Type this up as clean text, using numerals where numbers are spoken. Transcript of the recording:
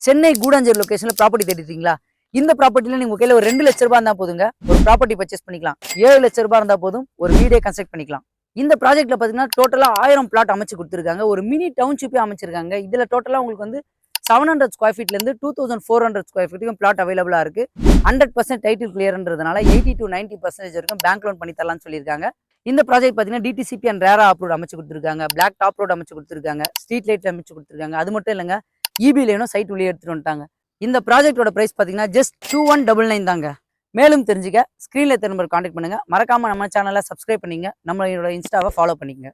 Chennai Koodancheri லொகேஷன்ல property தேடிட்டீங்களா? இந்த ப்ராப்பர்ட்டில நீங்க கையில ஒரு 2 லட்ச ரூபாய் இருந்தா போதுங்க, ஒரு ப்ராப்பர்ட்டி பர்ச்சேஸ் பண்ணிக்கலாம். 7 லட்ச ரூபாய் இருந்தா போதும், ஒரு வீடே கன்ஸ்ட்ரக்ட் பண்ணிக்கலாம். இந்த ப்ராஜெக்ட்ல பாத்தீங்கன்னா டோட்டலா 1000 பிளாட் அமைச்சு கொடுத்துருக்காங்க. ஒரு மினி டவுன்ஷிப்பே அமைச்சிருக்காங்க. இதுல டோட்டலா உங்களுக்கு வந்து 700 ஸ்கொயர் ஃபீட்ல இருந்து 2400 ஸ்கொயர் ஃபீட்டுக்கும் பிளாட் அவைலபிளா இருக்கு. 100% டைட்டில் கிளியர்ன்றதுனால 80 to 90% வரைக்கும் பேங்க் லோன் பண்ணி தரலாம்னு சொல்லியிருக்காங்க. இந்த ப்ராஜெக்ட் பாத்தீங்கன்னா டிடிசிபி அண்ட் ரேரா அப்ரூவ்ட் அமைச்சு கொடுத்துருக்காங்க. பிளாக் டாப் ரோட் அமைச்சு கொடுத்துருக்காங்க. ஸ்ட்ரீட் லைட் அமைச்சு கொடுத்துருக்காங்க. அது மட்டும் இல்லைங்க, இபி லைனும் சைட் உள்ளே எடுத்துட்டு வந்துட்டாங்க. இந்த ப்ராஜெக்டோட பிரைஸ் பாத்தீங்கன்னா ஜஸ்ட் 2199 தாங்க. மேலும் தெரிஞ்சுக்க ஸ்கிரீன்ல நம்பர் கான்டாக்ட் பண்ணுங்க. மறக்காம நம்ம சேனலை சப்ஸ்கிரைப் பண்ணீங்க, நம்மளோட இன்ஸ்டாவை ஃபாலோ பண்ணிக்கங்க.